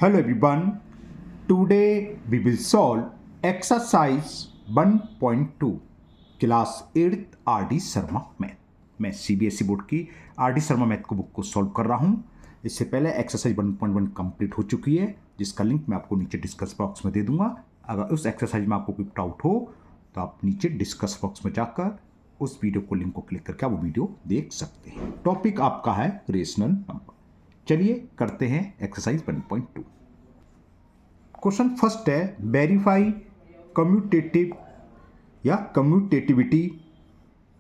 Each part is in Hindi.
Hello everyone. Today we will solve exercise 1.2 class 8th R D Sharma math. मैं सीबीएसई बोर्ड की आर डी शर्मा मैथ को बुक को सॉल्व कर रहा हूं। इससे पहले एक्सरसाइज 1.1 कंप्लीट हो चुकी है, जिसका लिंक मैं आपको नीचे डिस्कस बॉक्स में दे दूंगा। अगर उस एक्सरसाइज में आपको कोई डाउट हो तो आप नीचे डिस्कस बॉक्स में जाकर उस वीडियो को लिंक को क्लिक करके आप वो वीडियो देख सकते हैं। टॉपिक आपका है रेशनल नंबर। चलिए करते हैं एक्सरसाइज 1.2। क्वेश्चन फर्स्ट है, वेरीफाई कम्यूटेटिव या कम्यूटेटिविटी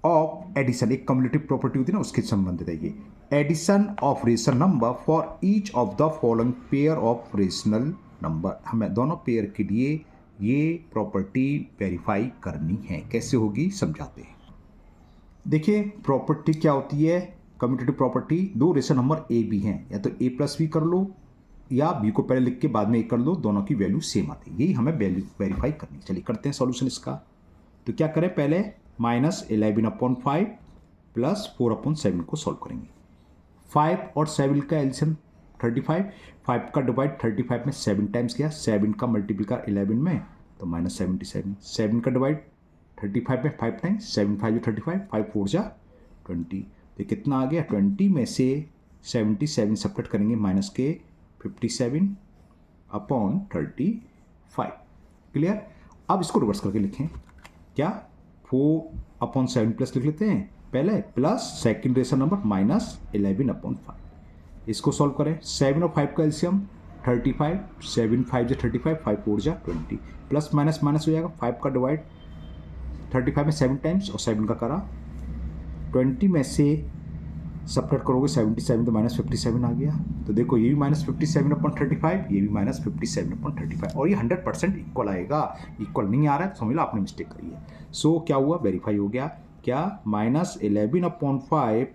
ऑफ एडिशन। एक कम्यूटेटिव प्रॉपर्टी होती है ना, उसके संबंधित है ये। Addition of rational number for each of the following pair of rational number. हमें दोनों पेयर के लिए ये प्रॉपर्टी वेरीफाई करनी है। कैसे होगी समझाते हैं। देखिए प्रॉपर्टी क्या होती है, कम्यूटेटिव प्रॉपर्टी। दो रेशनल नंबर ए बी हैं, या तो ए प्लस बी कर लो या बी को पहले लिख के बाद में ए कर लो, दोनों की वैल्यू सेम आती है। यही हमें वैल्यू वेरीफाई करनी। चलिए करते हैं सॉल्यूशन इसका। तो क्या करें, पहले -11/5 प्लस 4/7 को सॉल्व करेंगे। 5 और 7 का एलसीएम 35, 5 का डिवाइड 35 में 7 टाइम्स किया, 7 का मल्टीप्लिकार 11 में तो -77, 7 का डिवाइड 35 में 5 टाइम्स, 7 5 35, 5 4 जा 20। तो कितना आ गया, 20 में से 77 सब्ट्रैक्ट करेंगे माइनस के 57/35। क्लियर। अब इसको रिवर्स करके लिखें। क्या, 4/7 प्लस लिख लेते हैं पहले, प्लस सेकंड रेशनल नंबर -11/5। इसको सॉल्व करें। 7 और 5 का एलसीएम 35, 7 5 जा 35, 5 4 जा 20, प्लस माइनस माइनस हो जाएगा। 5 का डिवाइड 35 में 7 टाइम्स और 7 का करा, 20 में से सब्ट्रैक्ट करोगे 77 तो -57 आ गया। तो देखो ये भी -57/35, ये भी -57/35, और ये 100% इक्वल आएगा। इक्वल नहीं आ रहा है तो समझ लो आपने मिस्टेक करी है। सो क्या हुआ, वेरीफाई हो गया। क्या, -11/5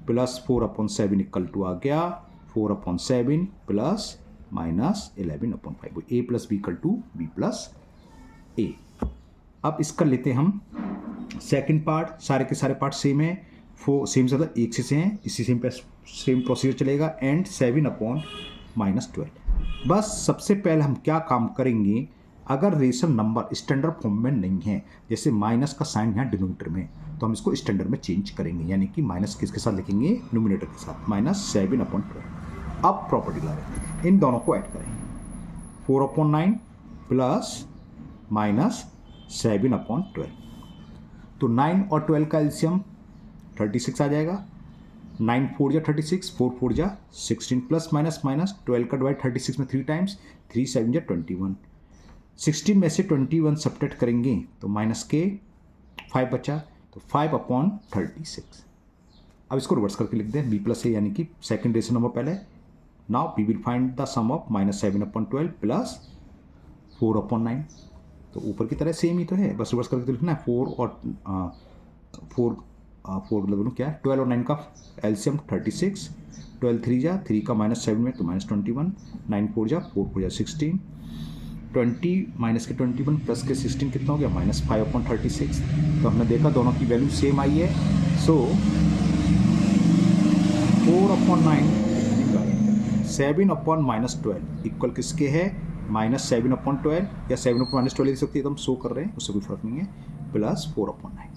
प्लस 4/7 इक्वल टू आ गया 4/7 plus -11/5। A plus B equal to B plus A. अब इसका लेते हैं हम सेकंड पार्ट। सारे के सारे पार्ट सेम है, सेम से एक से हैं, इसी सेम प्रोसीजर चलेगा। एंड 7/-12। बस सबसे पहले हम क्या काम करेंगे, अगर रेशनल नंबर स्टैंडर्ड फॉर्म में नहीं है, जैसे माइनस का साइन यहाँ डिनोमिनेटर में, तो हम इसको स्टैंडर्ड में चेंज करेंगे, यानी कि माइनस किसके साथ लिखेंगे, न्यूमिनेटर के साथ, -7/12। अब प्रॉपर्टी ला रहे हैं, इन दोनों को ऐड करेंगे। 4/9 प्लस -7/12। तो 9 और 12 का एलसीएम 36 आ जाएगा। 9 4 जा 36, 4 4 जा 16, प्लस माइनस माइनस 12 का डिवाइड 36 में 3 टाइम्स, 3 7 जा 21। 16 में से 21 सब्ट्रैक्ट करेंगे तो माइनस के 5 बचा, तो 5/36। अब इसको रिवर्स करके लिख दें, बी प्लस ए, यानी कि सेकेंड रेशनल नंबर पहले। Now we will find the sum of -7/12 plus 4/9। तो ऊपर की तरह सेम ही तो है, बस रिवर्स करके तो लिखना है। 4 और 4 क्या है, 12 और 9 का एलसीएम 36, 12 3 जा 3 का -7 में तो -21, 9 4 जा 4 4 जा 16, 20 माइनस के 21 प्लस के 16 कितना हो गया, -5/36। तो हमने देखा दोनों की वैल्यू सेम आई है। सो 4/9 7/-12 इक्वल किसके है, -7/12 या 7/-12 लिख सकती है, तो हम शो कर रहे हैं, उससे कोई फर्क नहीं है, प्लस 4/9।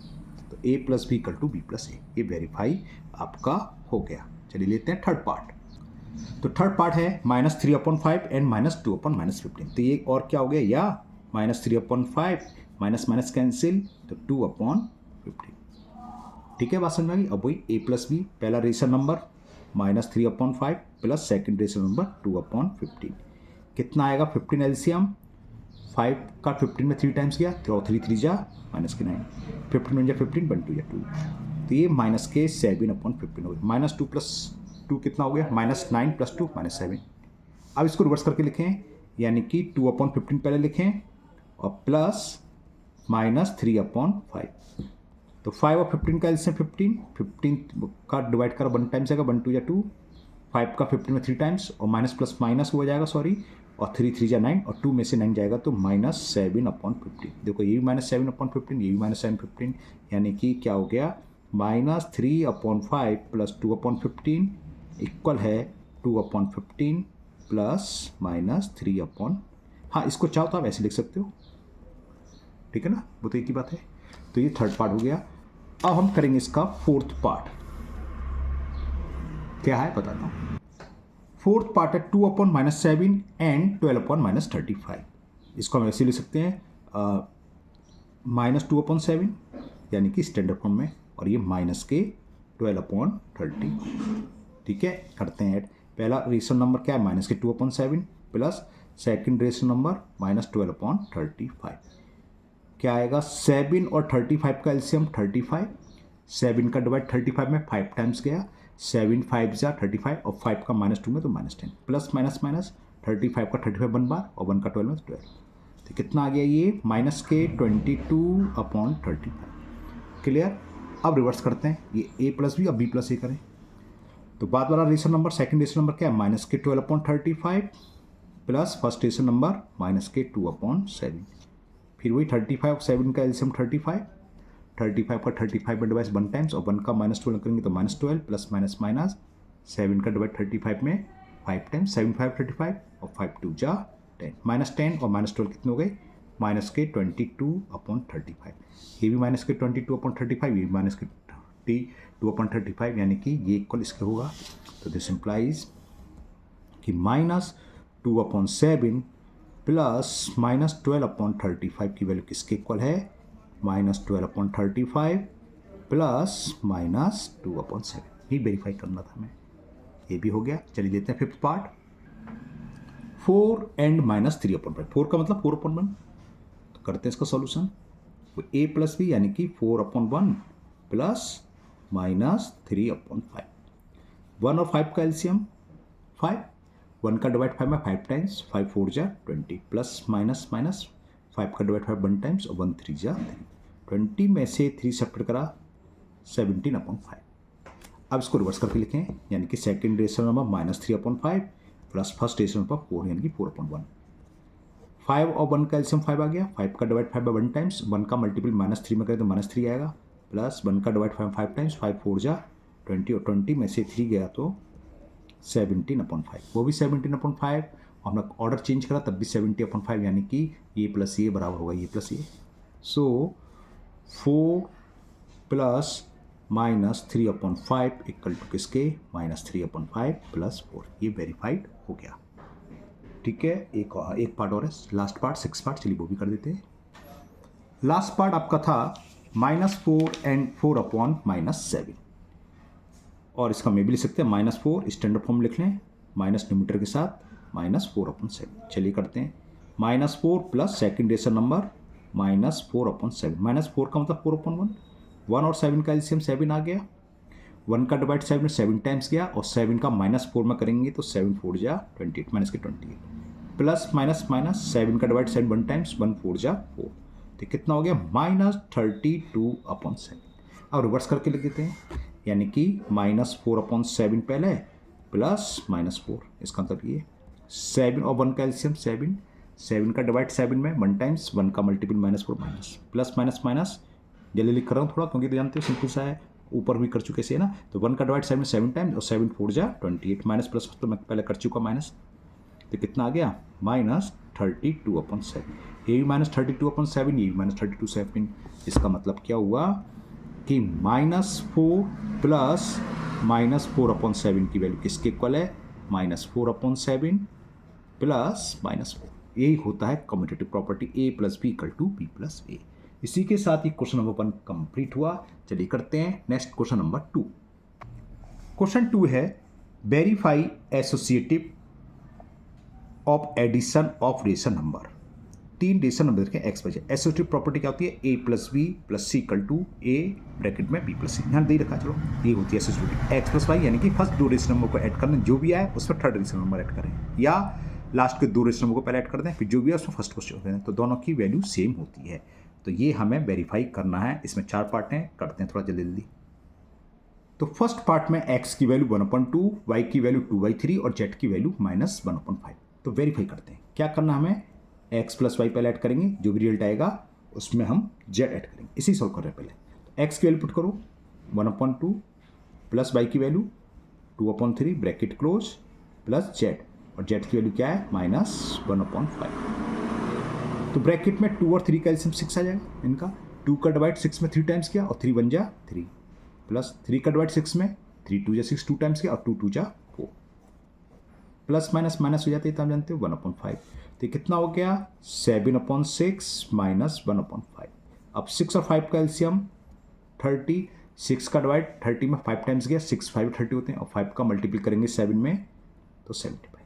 तो A plus B equal to B plus A. ये वेरीफाई आपका हो गया। चलिए लेते हैं थर्ड पार्ट। तो थर्ड पार्ट है -3/5 एंड -2/-15। तो ये और क्या हो गया, या -3/5 माइनस कैंसिल तो 2/15। ठीक है, बात समझ में आ गई। अब वही ए प्लस बी, पहला rational number -3/5 plus second rational number 2/15। कितना आएगा, 15 एलसीएम, 5 का 15 में 3 टाइम्स गया तो 3 3 जा -9, 15 जा 15, 1 2 जा 2। तो ये माइनस के 7/15 हो गया। -2 + 2 कितना हो गया, -9 + 2 -7। अब इसको रिवर्स करके लिखें, यानी कि 2/15 पहले लिखें और प्लस -3/5। तो 5 और 15 का एलसीएम 15 का डिवाइड करा 1 टाइम्स आएगा, 1 2 जा 2, 5 का 15 में 3 टाइम्स और माइनस प्लस माइनस हो जाएगा, सॉरी, और 3 3 जा 9 और 2 में से 9 जाएगा तो -7/15। देखो ये भी -7/15, ये भी -7/15, यानी कि क्या हो गया, -3/5 + 2/15 इक्वल है 2/15 प्लस माइनस 3 अपॉन, हाँ इसको चाहो तो आप ऐसे लिख सकते हो, ठीक है ना, वो तो एक ही बात है। तो ये थर्ड पार्ट हो गया। अब हम करेंगे इसका फोर्थ पार्ट, क्या है बताता हूँ। फोर्थ पार्ट है 2 upon minus 7 and 12 upon minus 35। इसको हम ऐसे लिख सकते हैं माइनस 2 अपॉन 7 यानी कि स्टैंडर्ड फॉर्म में, और ये माइनस के 12 अपॉन 30, ठीक है। करते हैं ऐड, पहला रेशनल नंबर क्या है माइनस के 2 upon 7 plus second rational number minus 12 upon 35, क्या आएगा 7 और 35 का एलसीएम 35, 7 का डिवाइड 35 में 5 टाइम्स गया, 7 5 जा 35 और 5 का माइनस 2 में तो माइनस 10, प्लस माइनस माइनस 35 का 35 1 बार और 1 का 12 में तो 12, तो कितना आ गया ये माइनस के 22 अपॉन 35। क्लियर। अब रिवर्स करते हैं, ये ए प्लस बी और बी प्लस ए करें, तो बाद वाला rational number second rational number क्या है माइनस के 12 upon 35 plus first rational number minus के 2 अपॉन 7, फिर वही 35 और 7 का एलसीएम 35, 35 का 35 में डिवाइड 1 टाइम्स और 1 का माइनस 12 करेंगे तो माइनस 12 प्लस माइनस माइनस 7 का डिवाइड 35 में 5 टाइम्स, 7 5 35 और 5 2 जा 10, माइनस 10 और माइनस 12 कितने हो गए माइनस के 22 अपॉन 35, ये भी माइनस के 22 अपॉन 35, ये भी माइनस के 22 अपॉन 35, यानी कि ये इक्वल इसके होगा। तो दिस इम्प्लाइज कि minus 2 upon 7 plus minus 12 upon 35 की वैल्यू किसके इक्वल है minus 12 upon 35 plus minus 2 upon 7, ये वेरीफाई करना था हमें, ये भी हो गया। चलिए लेते हैं fifth part, 4 and minus 3 upon 5, 4 का मतलब 4 अपॉन 1, तो करते हैं इसका सॉल्यूशन, तो ए प्लस बी यानी कि 4 अपॉन 1 प्लस माइनस 3 अपॉन 5, 1 और 5 का एलसीएम 5, 1 का डिवाइड 5 में 5 टाइम्स, 5 4 जा 20 प्लस माइनस माइनस 5 का डिवाइड 5 1 टाइम्स और 1 3 जा 20 में से 3 सेपरेट करा 17 अपॉन 5। अब इसको रिवर्स करके लिखें, यानी कि second rational number minus 3 upon 5 plus first rational number 4 यानी कि 4 अपॉन 1, 5 और 1 का एलसीएम 5 आ गया, 5 का डिवाइड 5 बाय 1 टाइम्स, 1 का मल्टीपल माइनस 3 में करें तो माइनस 3 आएगा, प्लस 1 का डिवाइड 5 टाइम्स, 5 4 जा 20 और 20 में से 3 गया तो 17 अपॉन 5, वो भी 17 अपॉन 5, हमने ऑर्डर चेंज करा तब भी 70 अपॉन 5, यानी कि ये प्लस ये बराबर होगा ये प्लस ये, so 4 plus minus 3 upon 5 equal to किसके माइनस 3 अपॉन 5 प्लस 4, ये वेरीफाइड हो गया। ठीक है, एक पार्ट और है, लास्ट पार्ट 6 पार्ट, चलिए वो भी कर देते हैं। लास्ट पार्ट आपका था -4 एंड 4 अपॉन -7, और इसका मैं भी लिख सकते हैं -4 स्टैंडर्ड फॉर्म लिख लें, माइनस न्यूमरेटर के साथ -4 अपॉन 7। चलिए करते हैं, -4 plus second rational number -4 upon 7, -4 का मतलब 4 अपॉन 1, 1 और 7 का एलसीएम 7 आ गया, 1 का डिवाइड 7 में 7 टाइम्स गया और 7 का -4 में करेंगे तो 7 4 जा 28 माइनस के 28 प्लस माइनस माइनस 7 का डिवाइड 7 1 टाइम्स 1 4 जा 4, तो कितना हो गया -32 अपॉन 7। अब रिवर्स करके लिख देते हैं, यानी कि -4 अपॉन 7 पहले प्लस -4, इसका मतलब ये 7 और 1 का एलसीएम 7, 7 का डिवाइड 7 में 1 टाइम्स, 1 का multiple -4 minus plus minus minus, जल्दी लिख रहा हूँ थोड़ा क्योंकि तो जानते हो सिंपल सा है, ऊपर भी कर चुके से है ना, तो 1 का डिवाइड 7 में 7 टाइम्स और 7 4 जा 28 माइनस प्लस तो मैं पहले कर चुका माइनस, तो कितना आ गया -32 अपॉन 7, ये भी -32 अपॉन 7, ये भी -32 7, इसका मतलब क्या हुआ कि -4 प्लस -4 अपॉन 7 की वैल्यू किसके इक्वल है -4 अपॉन 7 प्लस -4, यही होता है commutative property A plus B equal to B plus A. इसी के साथ ही क्वेश्चन नंबर 1 कंप्लीट हुआ। चलिए करते हैं नेक्स्ट क्वेश्चन नंबर 2। क्वेश्चन 2 है verify associative of addition of rational number, 3 rational number देखें X Y Z, associative property क्या होती है A plus B plus C equal to A bracket में बी प्लस सी, ध्यान दे रखा, चलो ये होती है एसोसिएटिव एक्स प्लस वाई, यानी कि फर्स्ट 2 रेशनल नंबर को ऐड करना, जो भी आए उस पर थर्ड रेशनल नंबर ऐड करें, या लास्ट के 2 रेशनल नंबर को पहले ऐड कर दें, फिर जो भी है उसमें फर्स्ट क्वेश्चन होते हैं, तो दोनों की वैल्यू सेम होती है। तो ये हमें वेरीफाई करना है, इसमें 4 पार्ट हैं, करते हैं थोड़ा जल्दी जल्दी। तो फर्स्ट पार्ट में x की वैल्यू 1/2, y की वैल्यू 2/3 और z की वैल्यू -1/5। तो वेरीफाई करते हैं, क्या करना हमें, x प्लस वाई पहले ऐड करेंगे, जो भी रिजल्ट आएगा उसमें हम z ऐड करेंगे, इसी सॉल्व कर रहे हैं पहले। तो x की वैल्यू पुट करो 1/2 प्लस y की value 2/3 bracket close plus z, और जेड की वैल्यू क्या है -1/5। तो ब्रैकेट में 2 और 3 का एलसीएम 6 आ जाएगा इनका। 2 का डिवाइड 6 में 3 टाइम्स किया और 3 1 जा 3, प्लस 3 का डिवाइड 6 में 3 2 जा 6 2 टाइम्स किया और 2 2 जा 4, प्लस माइनस माइनस हो जाते हैं, तो आप जानते हो 1/5। तो कितना हो गया 7/6 -1/5। अब 6 और 5 का एलसीएम 30, 6 का डिवाइड 30 में 5 टाइम्स गया, 6 5 30 होते हैं और 5 का मल्टीपल करेंगे 7 में तो 75।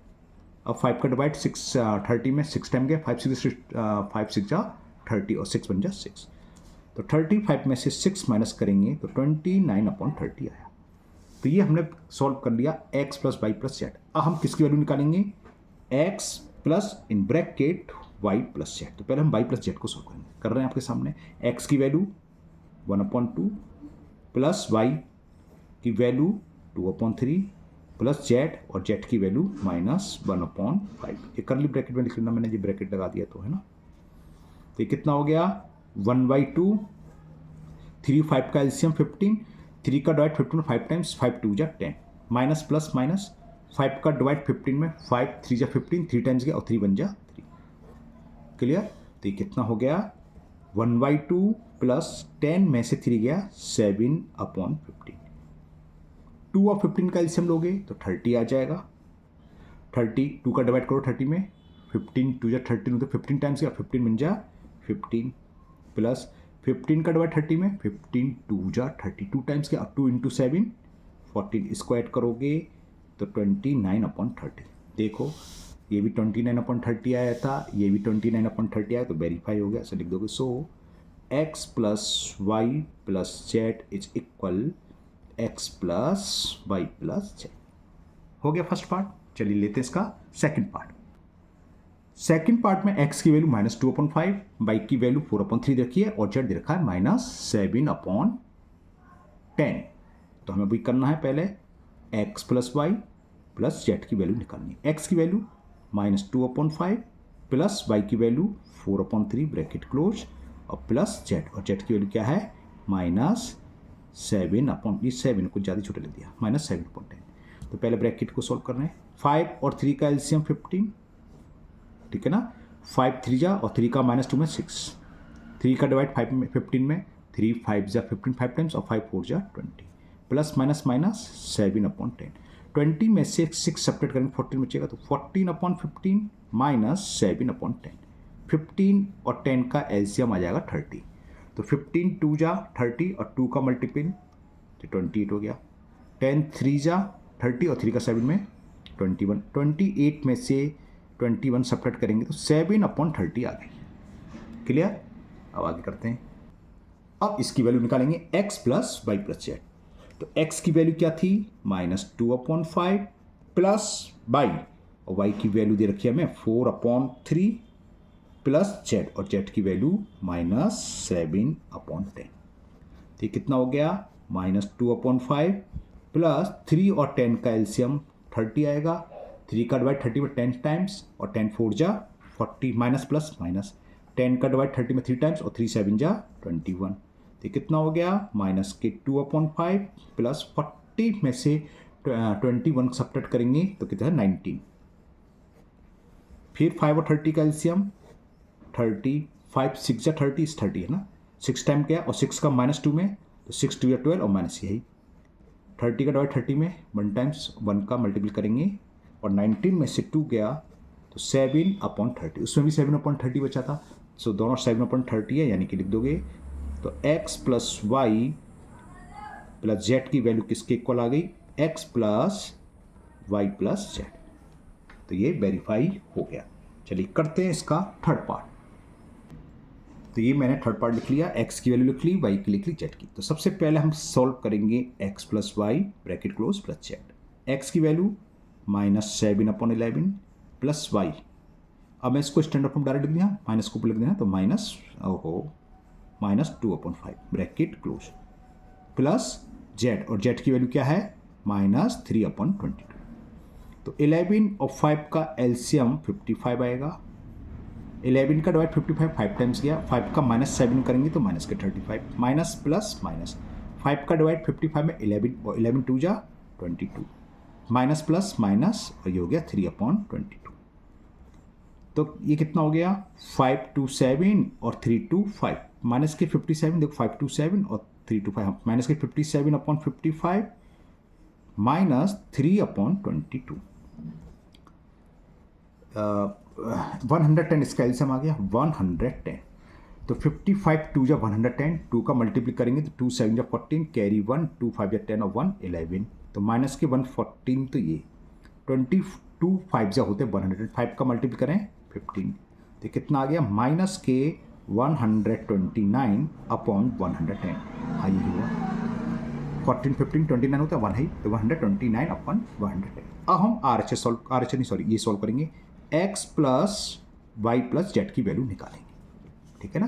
अब 5 का डिवाइड 6 30 में 6 टाइम गया, 5 6 जा 30 और 6 1 जा 6। तो 35 में से 6 माइनस करेंगे तो 29/30 आया। तो ये हमने सॉल्व कर लिया x plus y plus z. अब हम किसकी वैल्यू निकालेंगे x plus in bracket y plus z. तो पहले हम y प्लस जेड को सॉल्व करेंगे, कर रहे हैं आपके सामने। x की वैल्यू 1/2 प्लस y की वैल्यू 2/3 प्लस जेड और जेड की वैल्यू -1/5। ये करली ब्रैकेट में लिख लेना, मैंने ये ब्रैकेट लगा दिया तो है ना। तो ये कितना हो गया 1/2, 3 5 का एलसीएम 15, 3 का डिवाइड 15 में 5 टाइम्स, 5 2 जा 10, माइनस प्लस माइनस 5 का डिवाइड 15 में 5 3 जा 15, 3 टाइम्स गया और 3 1 जा 3। क्लियर। तो ये कितना हो गया 1/2 प्लस 10 में से 3 गया 7/15। 2 और 15 का एलसीएम लोगे तो 30 आ जाएगा। 30 2 का डिवाइड करो 30 में, 15 2 जा 13 तो 15 टाइम्स गया, 15 1 जा 15 प्लस 15 का डिवाइड 30 में, 15 2 जा 32 टाइम्स गया, 2 × 7 14। इसको ऐड करोगे तो 29/30। देखो ये भी 29/30 आया था, ये भी 29/30 आया, तो वेरीफाई हो गया। ऐसा लिख दोगे so x plus y plus z is equal x plus y plus z. हो गया फर्स्ट पार्ट। चलिए लेते हैं इसका सेकंड पार्ट। सेकंड पार्ट में x की वैल्यू -2/5, y की वैल्यू 4/3 रखी है और z दे रखा है -7/10। तो हमें अभी करना है पहले x plus y plus z की वैल्यू निकालनी है। x की वैल्यू -2/5 प्लस y की वैल्यू 4/3 ब्रैकेट क्लोज और प्लस जेड, और जेड की वैल्यू क्या है -7 कुछ ज़्यादा छोटे लिख दिया, -7/10। तो पहले ब्रैकेट को सॉल्व कर रहे हैं। 5 और 3 का एलसीएम 15, ठीक है ना। 5 3 जा और 3 का -2 में 6, 3 का डिवाइड 5 में 15 में, 3 5 जा 15 5 टाइम्स और 5 4 जा 20, प्लस माइनस माइनस 7/10। 20 में से 6 सेपरेट करेंगे 14 बचेगा, तो 14/15 माइनस 7/10। 15 और 10 का एलसीएम आ जाएगा 30। तो 15 2 जा 30 और 2 का मल्टीपल तो 28 हो गया। 10 3 जा 30 और 3 का 7 में 21। 28 में से 21 सेपरेट करेंगे तो 7/30 आ गई। क्लियर। अब आगे करते हैं। अब इसकी वैल्यू निकालेंगे x plus y plus z. तो x की वैल्यू क्या थी -2/5 प्लस वाई, और y की वैल्यू दे रखी है हमें 4/3 प्लस जेड, और जेड की वैल्यू -7/10। तो कितना हो गया -2/5 प्लस 3 और 10 का एलसीएम 30 आएगा। 3 का डिवाइड 30 में 10 टाइम्स और 10 4 जा 40, माइनस प्लस माइनस 10 का डिवाइड 30 में 3 टाइम्स और 3 7 जा 21। तो कितना हो गया -2/5 प्लस 40 में से 21 सब्ट्रैक्ट करेंगे तो कितना है 19। फिर 5 और 30 का एलसीएम 30, 5 6 जा 30 इस 30 है ना, 6 टाइम क्या और 6 का -2 में तो 6 2 या 12 और माइनस यही 30 का डिवाइड 30 में 1 टाइम्स 1 का मल्टीपल करेंगे और 19 में से 2 गया तो 7/30, उसमें भी 7/30 बचा था। सो दोनों 7/30 है, यानी कि लिख दोगे तो x plus y plus z की वैल्यू किसके इक्वल आ गई x plus y plus z. तो ये वेरीफाई हो गया। चलिए करते हैं इसका थर्ड पार्ट। तो ये मैंने थर्ड पार्ट लिख लिया, x की वैल्यू लिख ली, y की लिख ली, z की। तो सबसे पहले हम सॉल्व करेंगे x plus y bracket close plus z. x की वैल्यू -7/11 प्लस वाई। अब मैं इसको स्टैंडर्ड फॉर्म डायरेक्ट लिख दिया, माइनस को लिख देना तो -2/5 ब्रैकेट क्लोज प्लस जेड, और जेड की वैल्यू क्या है -3/22। तो 11 और 5 का एलसीएम 55 आएगा। 11 का डिवाइड 55 5 टाइम्स गया, 5 का -7 करेंगे तो माइनस के 35, माइनस प्लस माइनस 5 का डिवाइड 55 में 11 और 11 2 जा 22, माइनस प्लस माइनस और ये हो गया 3/22। तो ये कितना हो गया 527 और 325 माइनस के 57, देखो 527 और 325 माइनस के 57/55 माइनस 3/22। 110 इसका एलसीएम आ गया 110। तो 55 2 जा 110, 2 का मल्टीप्लाई करेंगे तो 2 7 जा 14, कैरी 1, 2 5 जा 10 और 1 11। तो माइनस के 114, तो ये 22 5 जा होते 105 का मल्टीप्लाई करें 15, तो कितना आ गया माइनस के 129/110। हाँ ये हुआ 14 15 29 होता है 1 है, तो 129/110। अब हम ये सॉल्व करेंगे x plus y plus z की वैल्यू निकालेंगे। ठीक है ना,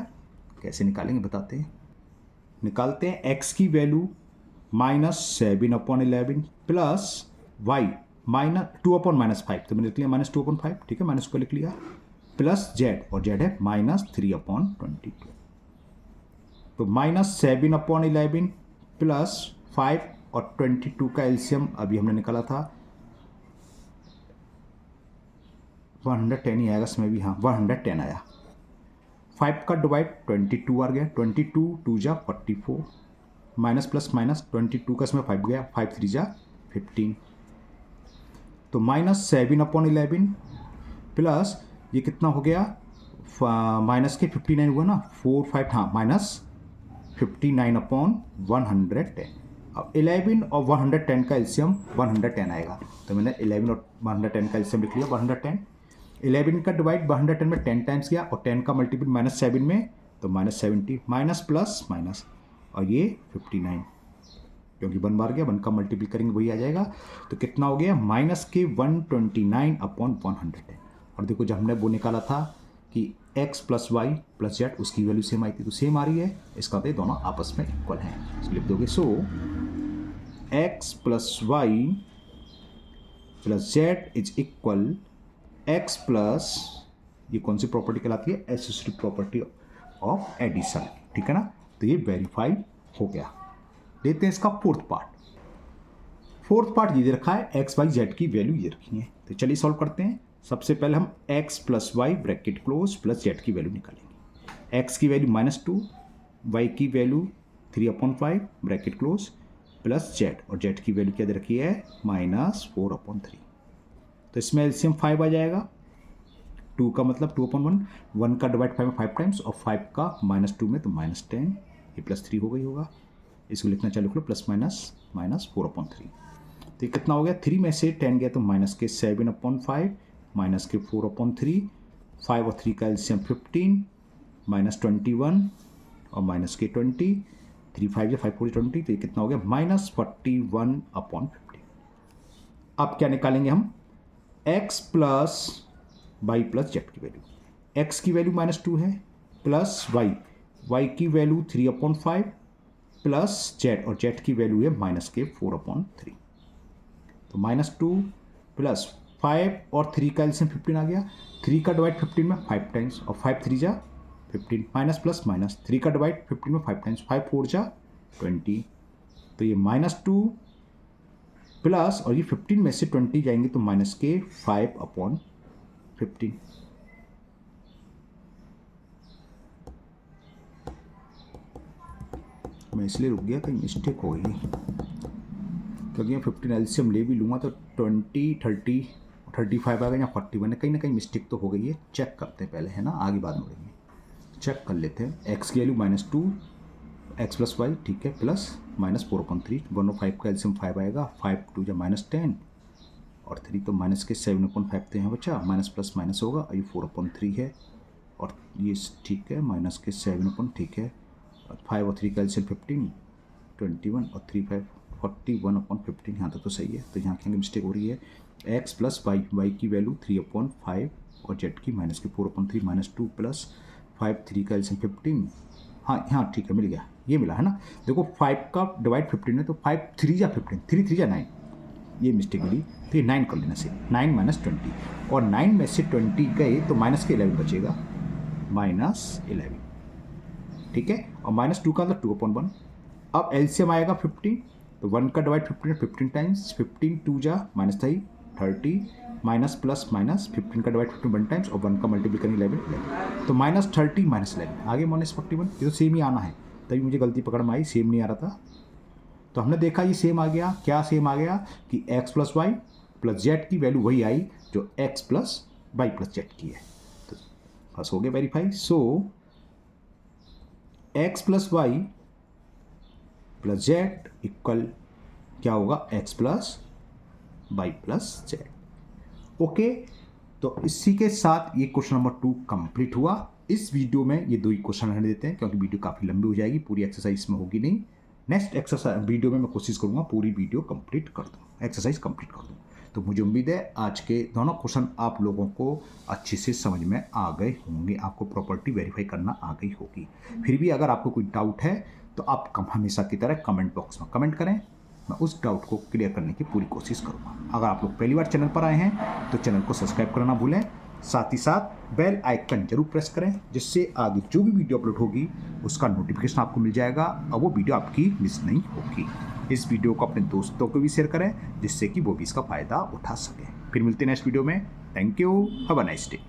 कैसे निकालेंगे बताते हैं। निकालते हैं x की वैल्यू -7/11 प्लस y -2/-5, तो मैंने लिख लिया -2/5। ठीक है, माइनस को लिख लिया, प्लस z, और z है -3/22। तो -7/11 प्लस 5 और 22 का एलसीएम अभी हमने निकाला था 110 ही आएगा इसमें भी। हाँ 110 आया। 5 का डिवाइड 22 आ गया, 22 2 जा 44 माइनस प्लस माइनस 22 का इसमें 5 गया, 5 3 जा 15। तो -7/11 प्लस ये कितना हो गया माइनस के 59 हुआ ना 4 5, हाँ -59/110। अब 11 और 110 का एलसीएम 110 आएगा, तो मैंने 11 और 110 का एलसीएम लिख लिया 110। 11 का डिवाइड 110 में 10 टाइम्स गया और 10 का मल्टीपल -7 में, तो -70 माइनस प्लस माइनस और ये 59, क्योंकि 1 बार गया 1 का मल्टीपल करेंगे वही आ जाएगा। तो कितना हो गया माइनस के 129/110। और देखो जब हमने वो निकाला था कि x plus y plus z उसकी वैल्यू सेम आई थी, तो सेम आ रही है, इसका मतलब दोनों आपस में इक्वल हैं। इसको लिख दोगे so x plus y plus z is equal x plus, ये कौन सी प्रॉपर्टी कहलाती है, एसोसिएटिव प्रॉपर्टी ऑफ एडिशन। ठीक है ना, तो ये वेरीफाई हो गया। लेते हैं इसका फोर्थ पार्ट ये दे रखा है x वाई जेड की वैल्यू ये रखी है। तो चलिए सॉल्व करते हैं। सबसे पहले हम x plus y bracket close plus z की वैल्यू निकालेंगे। x की वैल्यू -2, y की value 3/5 bracket close plus z, और जेड की वैल्यू क्या दे रखी है -4/3। तो इसमें एलसीएम 5 आ जाएगा। 2 का मतलब 2/1, 1 का डिवाइड 5 में 5 टाइम्स और 5 का -2 में, तो -10, ये +3 हो गई होगा। इसको लिखना चालू करो +-4/3। तो ये कितना हो गया 3 में से 10 गया तो -7/5 -4/3, 5 और 3 का एलसीएम 15 -21 और -20, 3 5 या 5 4 20, तो ये कितना हो गया -41/50। अब क्या निकालेंगे हम x plus y plus z की वैल्यू। x की वैल्यू -2 है प्लस y की वैल्यू 3/5 प्लस जेड, और जेड की वैल्यू है -4/3। तो -2 प्लस 5 और 3 का एलसीएम 15 आ गया। 3 का डिवाइड 15 में 5 टाइम्स और 5 3 जा 15 माइनस प्लस माइनस 3 का डिवाइड 15 में 5 टाइम्स 5 4 जा 20। तो ये -2 प्लस, और ये 15 में से 20 जाएंगे तो -5/15। मैं इसलिए रुक गया, कहीं मिस्टेक हो गई, क्योंकि मैं 15 एलसीएम ले भी लूँगा तो 20 30 35 आएगा या 41 है, कहीं ना कहीं मिस्टेक तो हो गई है। चेक करते हैं पहले, है ना, आगे बाद में चेक कर लेते हैं। x की वैल्यू -2 x प्लस वाई, ठीक है, प्लस -4/3, 1 और 5 का एलसीएम 5 आएगा, 5 2 जा -10 और 3, तो माइनस के 7/5 तो यहाँ बचा, माइनस प्लस माइनस होगा, ये 4/3 है और ये ठीक है, माइनस के 7, ठीक है, 5 और 3 का एलसीएम 15 21 और 3 5 41/15, यहाँ तक तो सही है। तो यहाँ क्या मिस्टेक हो रही है, x प्लस वाई की वैल्यू 3/5 और जेड की -4/3 -2 प्लस 5 3 का एलसीएम 15, हाँ ठीक है, मिल गया, ये मिला है ना। देखो 5 का डिवाइड 15 है तो 5 3 जा 15, 3 3 जा 9, ये मिस्टेक मिली, तो ये 9 कर लेना से 9 -20, और 9 में से 20 गए तो माइनस के 11 बचेगा, -11, ठीक है, और -2 का मतलब 2/1। अब एलसीएम आएगा 15, तो 1 का डिवाइड 15 टाइम्स, 15 2 जा -3 30 माइनस प्लस माइनस 15 का डिवाइड 15 1 टाइम्स और 1 का मल्टीप्लाई करेंगे 11 तो -30 -11 आगे -41 ये तो सेम ही आना है, तभी मुझे गलती पकड़ में आई, सेम नहीं आ रहा था। तो हमने देखा ये सेम आ गया, क्या सेम आ गया कि x plus y plus z की वैल्यू वही आई जो x plus y plus z की है। तो बस हो गया verify. So x plus y plus z equal क्या होगा, x plus y plus z. Okay, तो इसी के साथ ये क्वेश्चन नंबर 2 कंप्लीट हुआ। इस वीडियो में ये 2 ही क्वेश्चन रहने देते हैं क्योंकि वीडियो काफ़ी लंबी हो जाएगी, पूरी एक्सरसाइज में होगी नहीं। नेक्स्ट एक्सरसाइज वीडियो में मैं कोशिश करूँगा पूरी वीडियो कंप्लीट कर दूँ, एक्सरसाइज कंप्लीट कर दूँ। तो मुझे उम्मीद है आज के दोनों क्वेश्चन आप लोगों को अच्छे से समझ में आ गए होंगे, आपको प्रॉपर्टी वेरीफाई करना आ गई होगी। फिर भी अगर आपको कोई डाउट है तो आप हमेशा की तरह कमेंट बॉक्स में कमेंट करें, मैं उस डाउट को क्लियर करने की पूरी कोशिश करूँगा। अगर आप लोग पहली बार चैनल पर आए हैं तो चैनल को सब्सक्राइब करना भूलें, साथ ही साथ बेल आइकन जरूर प्रेस करें जिससे आगे जो भी वीडियो अपलोड होगी उसका नोटिफिकेशन आपको मिल जाएगा और वो वीडियो आपकी मिस नहीं होगी। इस वीडियो को अपने दोस्तों को भी शेयर करें जिससे कि वो भी इसका फ़ायदा उठा सकें। फिर मिलते हैं नेक्स्ट वीडियो में। Thank you, have a nice day.